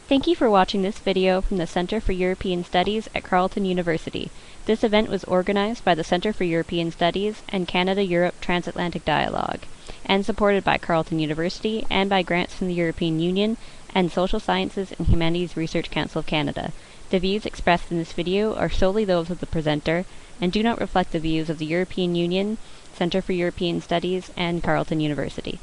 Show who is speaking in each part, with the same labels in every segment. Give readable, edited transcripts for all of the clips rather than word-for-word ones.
Speaker 1: Thank you for watching this video from the Center for European Studies at Carleton University. This event was organized by the Center for European Studies and Canada-Europe Transatlantic Dialogue, and supported by Carleton University and by grants from the European Union and Social Sciences and Humanities Research Council of Canada. The views expressed in this video are solely those of the presenter and do not reflect the views of the European Union, Center for European Studies, and Carleton University.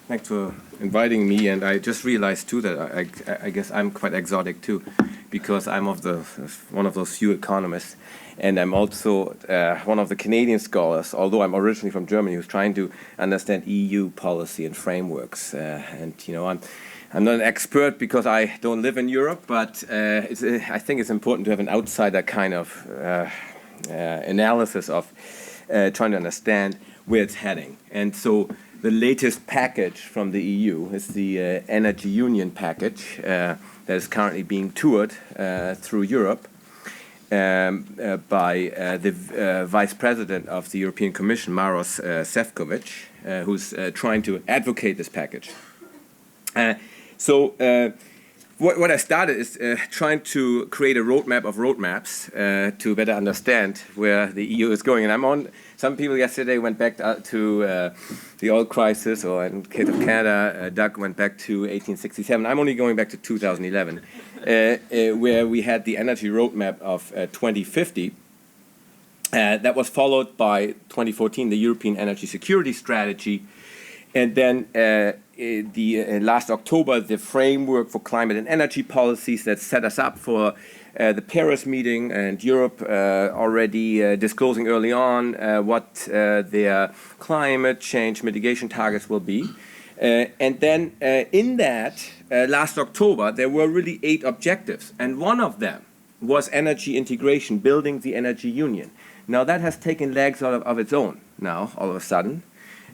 Speaker 2: Thanks for inviting me, and I just realized too that I guess I'm quite exotic too, because I'm one of those few economists, and I'm also one of the Canadian scholars, although I'm originally from Germany, who's trying to understand EU policy and frameworks. And you know, I'm not an expert because I don't live in Europe, but I think it's important to have an outsider kind of analysis of trying to understand where it's heading. And so the latest package from the EU is the Energy Union package that is currently being toured through Europe by the Vice President of the European Commission, Maros Sefcovic, who's trying to advocate this package. What I started is trying to create a roadmap of roadmaps to better understand where the EU is going. And some people yesterday went back to the oil crisis, or in the case of Canada, Doug went back to 1867. I'm only going back to 2011, where we had the energy roadmap of 2050. That was followed by 2014, the European Energy Security Strategy. And then last October, the framework for climate and energy policies that set us up for the Paris meeting, and Europe already disclosing early on what their climate change mitigation targets will be. And then in that, last October, there were really 8 objectives, and one of them was energy integration, building the energy union. Now that has taken legs of its own now, all of a sudden.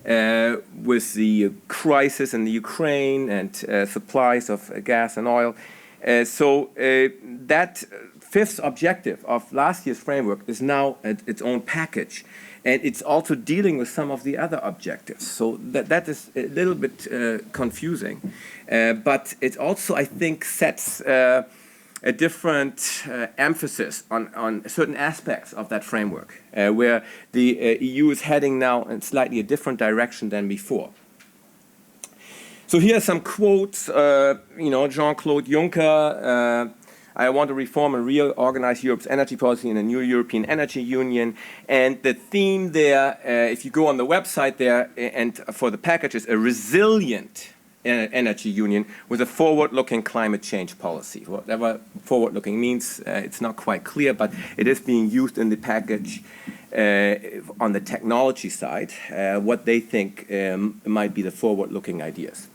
Speaker 2: With the crisis in the Ukraine and supplies of gas and oil. So that 5th objective of last year's framework is now its own package. And it's also dealing with some of the other objectives. So that is a little bit confusing. But it also, I think, sets a different emphasis on certain aspects of that framework, where the EU is heading now in slightly a different direction than before. So here are some quotes. JeanClaude Juncker, I want to reform and reorganize Europe's energy policy in a new European energy union. And the theme there, if you go on the website there, and for the package, is a resilient energy union with a forward-looking climate change policy. Whatever forward-looking means, it's not quite clear, but it is being used in the package on the technology side, what they think might be the forward-looking ideas.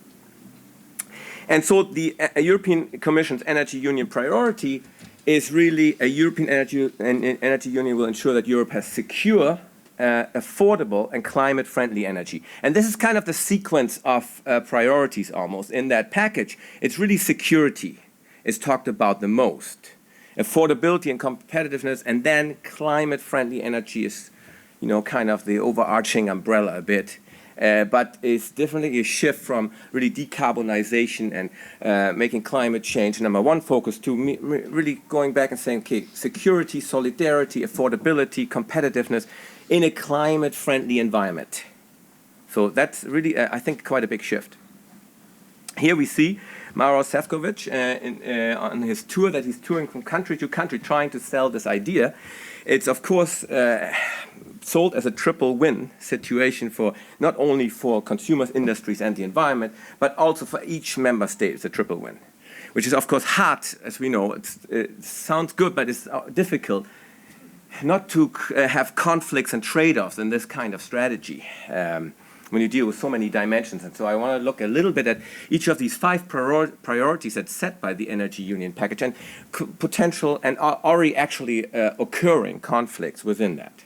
Speaker 2: And so the European Commission's energy union priority is really a European energy union will ensure that Europe has secure, affordable and climate-friendly energy. And this is kind of the sequence of priorities almost in that package. It's really security is talked about the most. Affordability and competitiveness, and then climate-friendly energy is, kind of the overarching umbrella a bit. But it's definitely a shift from really decarbonization and making climate change #1 focus to really going back and saying, okay, security, solidarity, affordability, competitiveness in a climate-friendly environment. So that's really, I think, quite a big shift. Here we see Maros Sefcovic on his tour that he's touring from country to country trying to sell this idea. It's, of course, sold as a triple win situation for not only for consumers, industries, and the environment, but also for each member state. It's a triple win, which is, of course, hard, as we know. It sounds good, but it's difficult not to have conflicts and trade-offs in this kind of strategy when you deal with so many dimensions. And so I want to look a little bit at each of these 5 priorities that's set by the Energy Union package and potential and already actually occurring conflicts within that.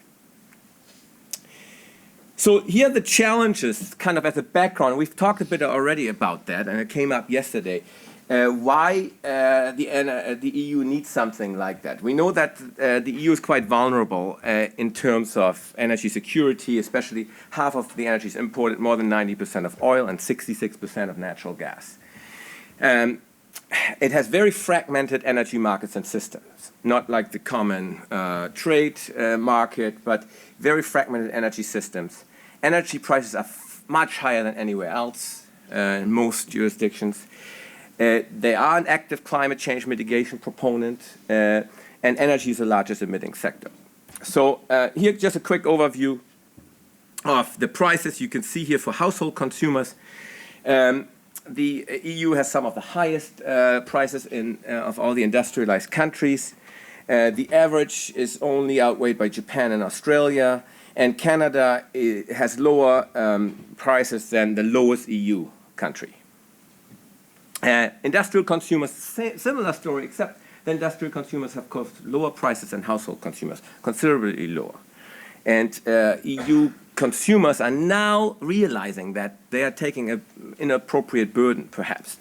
Speaker 2: So here are the challenges kind of as a background. We've talked a bit already about that, and it came up yesterday. why the EU needs something like that. We know that the EU is quite vulnerable in terms of energy security, especially half of the energy is imported, more than 90% of oil and 66% of natural gas. It has very fragmented energy markets and systems, not like the common trade market, but very fragmented energy systems. Energy prices are much higher than anywhere else in most jurisdictions. They are an active climate change mitigation proponent, and energy is the largest emitting sector. So here just a quick overview of the prices you can see here for household consumers. The EU has some of the highest prices of all the industrialized countries. The average is only outweighed by Japan and Australia, and Canada has lower prices than the lowest EU country. Industrial consumers, similar story, except the industrial consumers have cost lower prices than household consumers, considerably lower. And EU consumers are now realizing that they are taking an inappropriate burden, perhaps,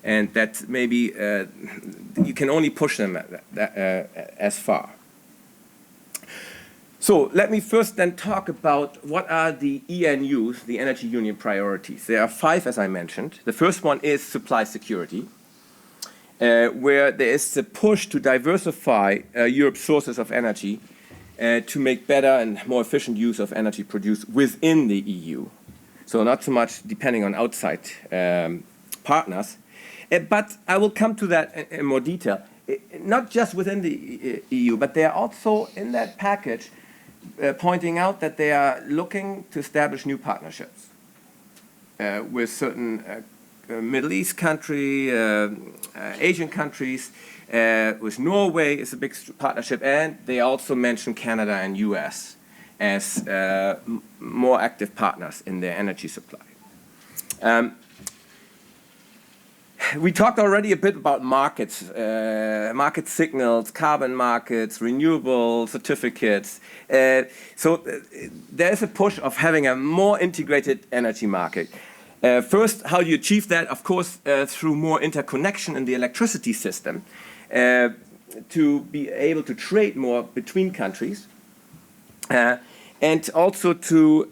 Speaker 2: and that maybe you can only push them as far. So let me first then talk about what are the ENUs, the Energy Union priorities. There are 5, as I mentioned. The first one is supply security, where there is the push to diversify Europe's sources of energy to make better and more efficient use of energy produced within the EU. So not so much depending on outside partners. But I will come to that in more detail. Not just within the EU, but they are also in that package pointing out that they are looking to establish new partnerships with certain Middle East countries, Asian countries. With Norway is a big partnership, and they also mention Canada and US as more active partners in their energy supply. We talked already a bit about markets, market signals, carbon markets, renewable certificates. So there is a push of having a more integrated energy market. First, how do you achieve that? Of course, through more interconnection in the electricity system, to be able to trade more between countries, and also to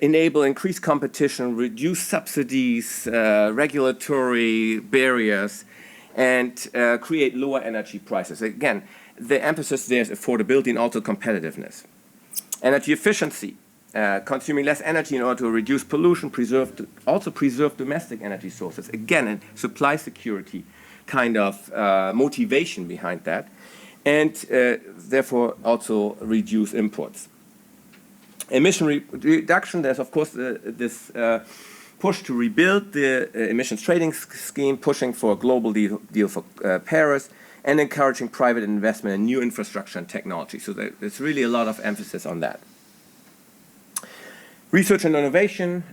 Speaker 2: enable increased competition, reduce subsidies, regulatory barriers, and create lower energy prices. Again, the emphasis there is affordability and also competitiveness. Energy efficiency, consuming less energy in order to reduce pollution, also preserve domestic energy sources. Again, and supply security kind of motivation behind that, and therefore also reduce imports. Emission reduction, there's of course this push to rebuild the emissions trading scheme, pushing for a global deal for Paris, and encouraging private investment in new infrastructure and technology. So there's really a lot of emphasis on that. Research and innovation,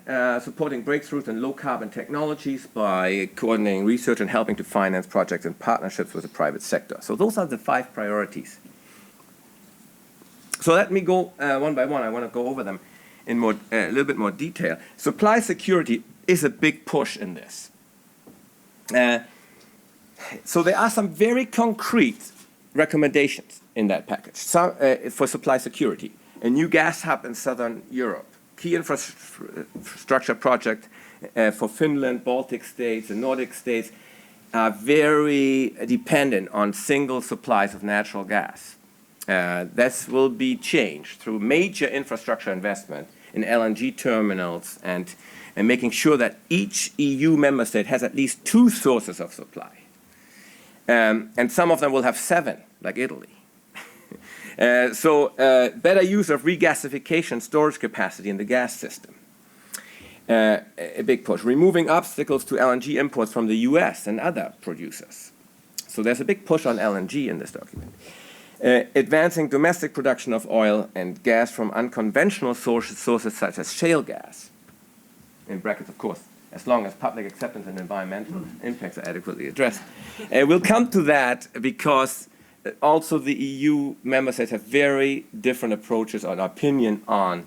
Speaker 2: supporting breakthroughs in low-carbon technologies by coordinating research and helping to finance projects in partnerships with the private sector. So those are the 5 priorities. So let me go one by one. I want to go over them in a little bit more detail. Supply security is a big push in this. So there are some very concrete recommendations in that package for supply security. A new gas hub in southern Europe, key infrastructure project for Finland, Baltic states, and Nordic states are very dependent on single supplies of natural gas. This will be changed through major infrastructure investment in LNG terminals and making sure that each EU member state has at least 2 sources of supply. And some of them will have 7, like Italy. So better use of regasification storage capacity in the gas system. A big push. Removing obstacles to LNG imports from the US and other producers. So there's a big push on LNG in this document. Advancing domestic production of oil and gas from unconventional sources such as shale gas. In brackets, of course, as long as public acceptance and environmental impacts are adequately addressed. We'll come to that because also the EU member states have very different approaches or opinion on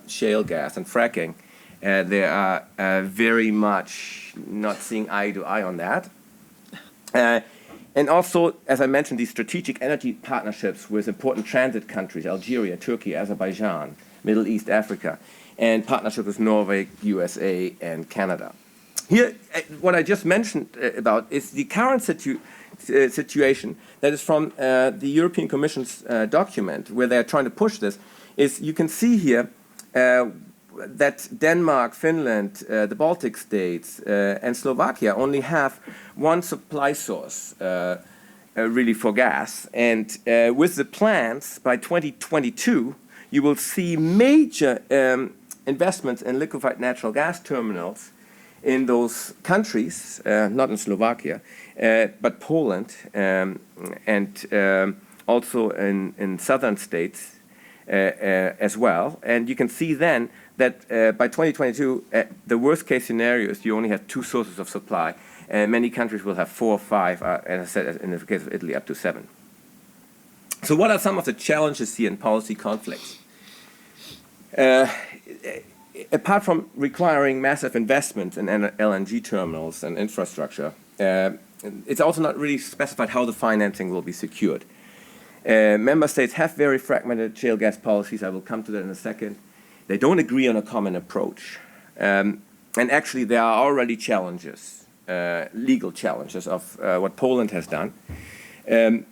Speaker 2: shale gas and fracking. They are very much not seeing eye to eye on that. And also, as I mentioned, these strategic energy partnerships with important transit countries, Algeria, Turkey, Azerbaijan, Middle East, Africa, and partnerships with Norway, USA, and Canada. Here, what I just mentioned about is the current situation that is from the European Commission's document, where they're trying to push this, is you can see here that Denmark, Finland, the Baltic states, and Slovakia only have one supply source really for gas. And with the plans, by 2022, you will see major investments in liquefied natural gas terminals in those countries, not in Slovakia, but Poland, and also in southern states as well. And you can see then that by 2022, the worst case scenario is you only have two sources of supply. Many countries will have 4 or 5, as I said, in the case of Italy, up to 7. So what are some of the challenges here in policy conflicts? Apart from requiring massive investments in LNG terminals and infrastructure, it's also not really specified how the financing will be secured. Member states have very fragmented shale gas policies. I will come to that in a second. They don't agree on a common approach. And actually, there are already challenges, legal challenges of what Poland has done. And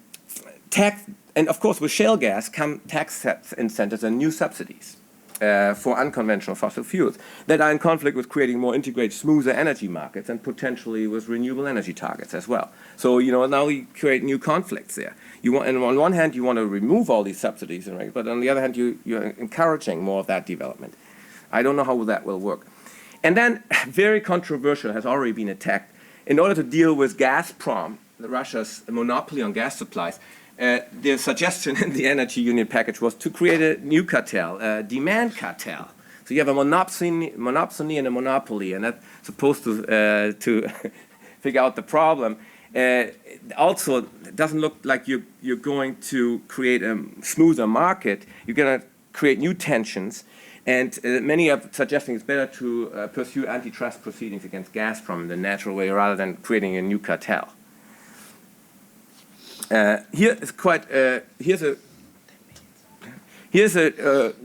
Speaker 2: of course, with shale gas come tax incentives and new subsidies for unconventional fossil fuels that are in conflict with creating more integrated, smoother energy markets and potentially with renewable energy targets as well. So, now we create new conflicts there. And on one hand, you want to remove all these subsidies, but on the other hand, you're encouraging more of that development. I don't know how that will work. And then, very controversial, has already been attacked. In order to deal with Gazprom, Russia's monopoly on gas supplies, the suggestion in the Energy Union package was to create a new cartel, a demand cartel. So you have a monopsony and a monopoly, and that's supposed to figure out the problem. Also, it doesn't look like you're going to create a smoother market. You're going to create new tensions. And many are suggesting it's better to pursue antitrust proceedings against Gazprom in the natural way rather than creating a new cartel. Here's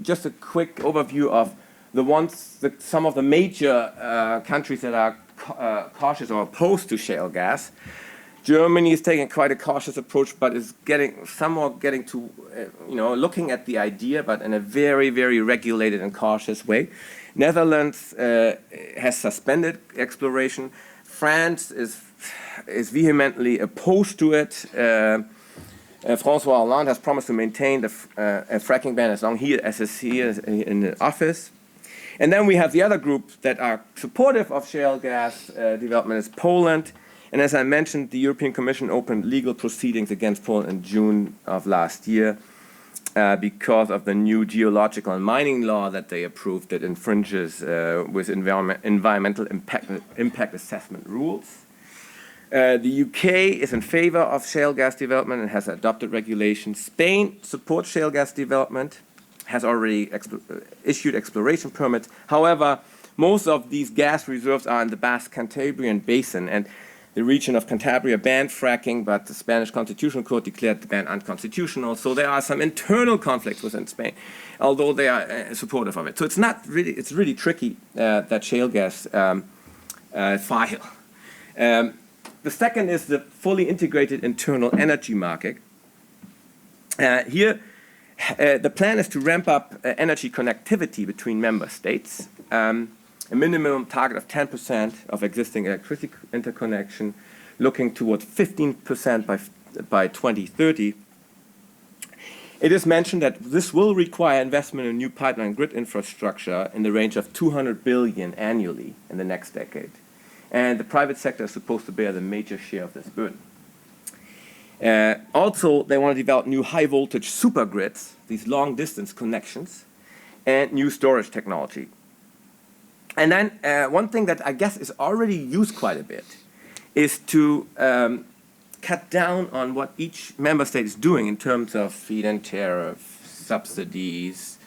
Speaker 2: just a quick overview of some of the major countries that are cautious or opposed to shale gas. Germany is taking quite a cautious approach, but is getting to, looking at the idea, but in a very, very regulated and cautious way. Netherlands has suspended exploration. France is vehemently opposed to it. François Hollande has promised to maintain a fracking ban as long as he is in the office. And then we have the other groups that are supportive of shale gas development is Poland. And as I mentioned, the European Commission opened legal proceedings against Poland in June of last year because of the new geological and mining law that they approved that infringes with environmental impact assessment rules. The UK is in favor of shale gas development and has adopted regulations. Spain supports shale gas development, has already issued exploration permits. However, most of these gas reserves are in the Basque-Cantabrian Basin, and the region of Cantabria banned fracking, but the Spanish Constitutional Court declared the ban unconstitutional. So there are some internal conflicts within Spain, although they are supportive of it. So it's really tricky, that shale gas file. The second is the fully integrated internal energy market. Here, the plan is to ramp up energy connectivity between member states. A minimum target of 10% of existing electricity interconnection, looking towards 15% by 2030. It is mentioned that this will require investment in new pipeline grid infrastructure in the range of 200 billion annually in the next decade. And the private sector is supposed to bear the major share of this burden. Also, they want to develop new high-voltage supergrids, these long-distance connections, and new storage technology. And then one thing that I guess is already used quite a bit is to cut down on what each member state is doing in terms of feed-in tariff, subsidies,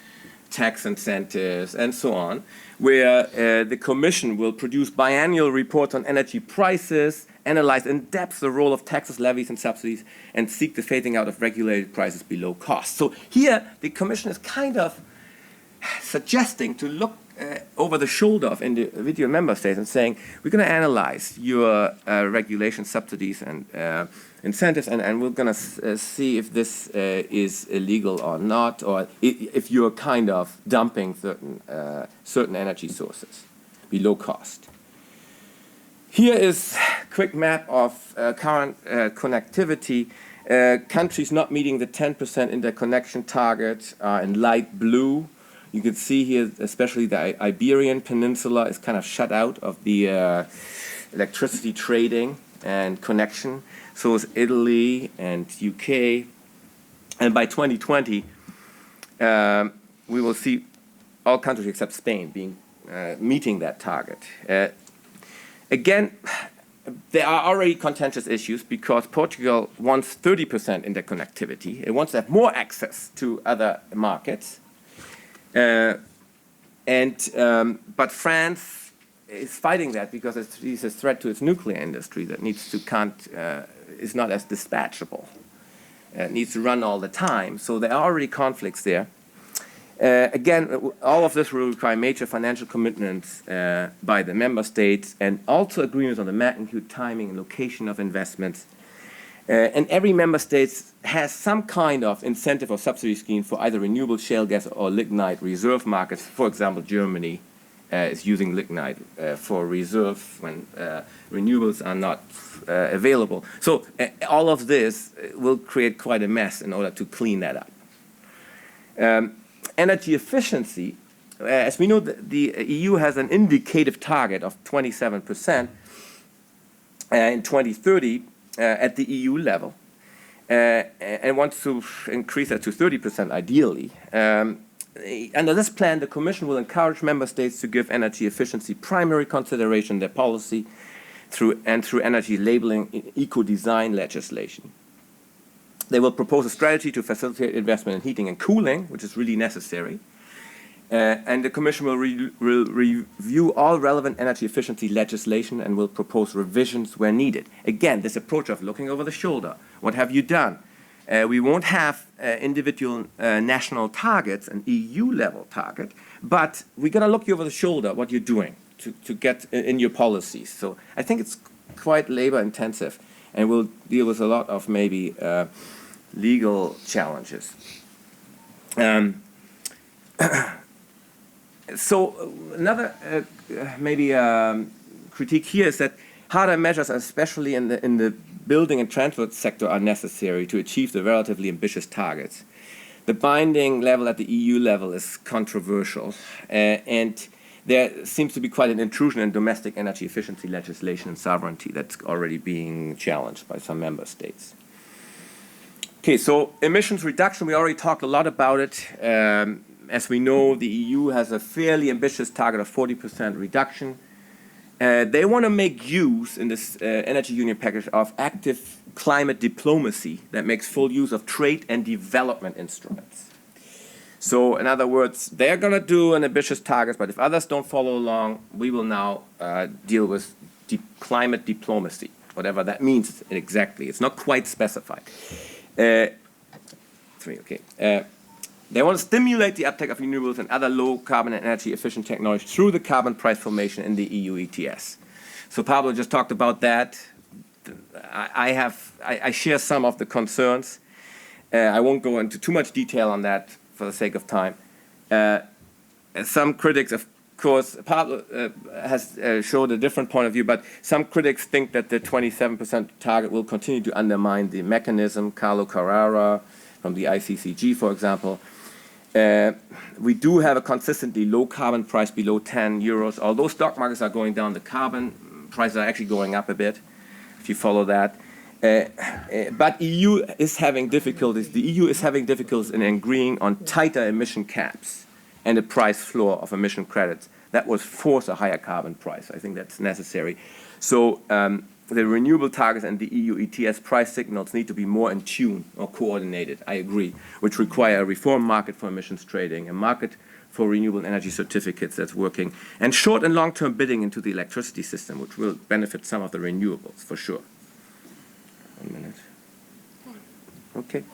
Speaker 2: tax incentives, and so on, where the Commission will produce biannual reports on energy prices, analyze in depth the role of taxes, levies, and subsidies, and seek the phasing out of regulated prices below cost. So here, the Commission is kind of suggesting to look over the shoulder of individual member states and saying, we're going to analyze your regulation, subsidies, and incentives, and we're going to see if this is illegal or not, or if you're kind of dumping certain energy sources below cost. Here is a quick map of current connectivity. Countries not meeting the 10% interconnection target are in light blue. You can see here, especially the Iberian Peninsula is kind of shut out of the electricity trading and connection. So is Italy and UK. And by 2020, we will see all countries except Spain meeting that target. Again, there are already contentious issues because Portugal wants 30% interconnectivity. It wants to have more access to other markets. But France is fighting that because it sees a threat to its nuclear industry that is not as dispatchable. It needs to run all the time. So there are already conflicts there. Again, all of this will require major financial commitments by the member states and also agreements on the magnitude, timing, and location of investments. And every member state has some kind of incentive or subsidy scheme for either renewable shale gas or lignite reserve markets. For example, Germany is using lignite for reserve when renewables are not available. So all of this will create quite a mess in order to clean that up. Energy efficiency, as we know, the EU has an indicative target of 27% in 2030 at the EU level, and wants to increase that to 30% ideally. Under this plan, the Commission will encourage member states to give energy efficiency primary consideration in their policy through energy labeling and eco-design legislation. They will propose a strategy to facilitate investment in heating and cooling, which is really necessary. And the Commission will review all relevant energy efficiency legislation and will propose revisions where needed. Again, this approach of looking over the shoulder. What have you done? We won't have individual national targets, an EU-level target, but we're going to look you over the shoulder what you're doing to get in your policies. So I think it's quite labor-intensive, and we'll deal with a lot of maybe legal challenges. So another maybe critique here is that harder measures, especially in the building and transport sector, are necessary to achieve the relatively ambitious targets. The binding level at the EU level is controversial, and there seems to be quite an intrusion in domestic energy efficiency legislation and sovereignty that's already being challenged by some member states. Okay, so emissions reduction, we already talked a lot about it. As we know, the EU has a fairly ambitious target of 40% reduction. They want to make use in this energy union package of active climate diplomacy that makes full use of trade and development instruments. So in other words, they're going to do an ambitious target, but if others don't follow along, we will now deal with climate diplomacy, whatever that means exactly. It's not quite specified. They want to stimulate the uptake of renewables and other low-carbon and energy-efficient technologies through the carbon price formation in the EU ETS. So Pablo just talked about that. I share some of the concerns. I won't go into too much detail on that for the sake of time. Some critics, of course, Pablo has showed a different point of view, but some critics think that the 27% target will continue to undermine the mechanism. Carlo Carrara from the ICCG, for example. We do have a consistently low carbon price below 10 euros. Although stock markets are going down, the carbon prices are actually going up a bit, if you follow that. But EU is having difficulties. The EU is having difficulties in agreeing on tighter emission caps and a price floor of emission credits that would force a higher carbon price. I think that's necessary. So the renewable targets and the EU ETS price signals need to be more in tune or coordinated, I agree, which require a reform market for emissions trading, a market for renewable energy certificates that's working, and short and long-term bidding into the electricity system, which will benefit some of the renewables, for sure. 1 minute. Okay.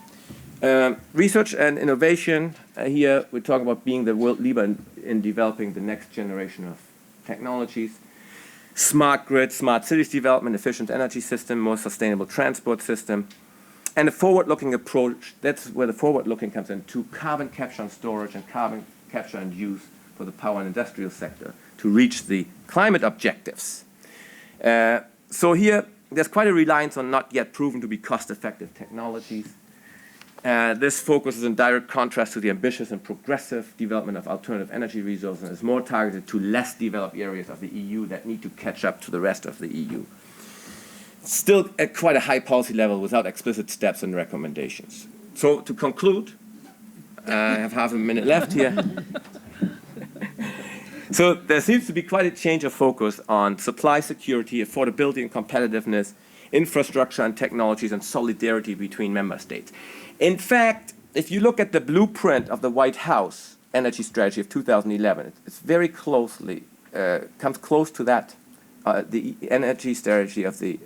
Speaker 2: Research and innovation. Here we're talking about being the world leader in developing the next generation of technologies. Smart grid, smart cities development, efficient energy system, more sustainable transport system, and a forward-looking approach. That's where the forward-looking comes in, to carbon capture and storage and carbon capture and use for the power and industrial sector to reach the climate objectives. So here, there's quite a reliance on not yet proven to be cost-effective technologies. This focus is in direct contrast to the ambitious and progressive development of alternative energy resources and is more targeted to less developed areas of the EU that need to catch up to the rest of the EU. Still at quite a high policy level without explicit steps and recommendations. So to conclude, I have half a minute left here. So there seems to be quite a change of focus on supply security, affordability and competitiveness, infrastructure and technologies, and solidarity between member states. In fact, if you look at the blueprint of the White House energy strategy of 2011, it's very closely, comes close to that, the energy strategy of the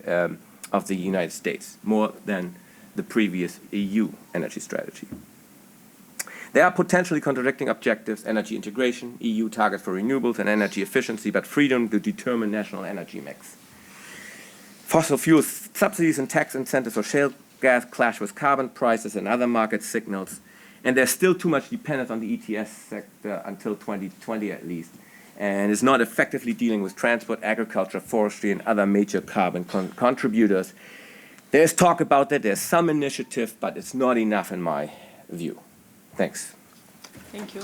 Speaker 2: United States, more than the previous EU energy strategy. There are potentially contradicting objectives: energy integration, EU targets for renewables and energy efficiency, but freedom to determine national energy mix. Fossil fuel subsidies and tax incentives for shale gas clash with carbon prices and other market signals, and there's still too much dependence on the ETS sector until 2020 at least, and is not effectively dealing with transport, agriculture, forestry, and other major carbon contributors. There's talk about that, there's some initiative, but it's not enough in my view. Thanks.
Speaker 3: Thank you.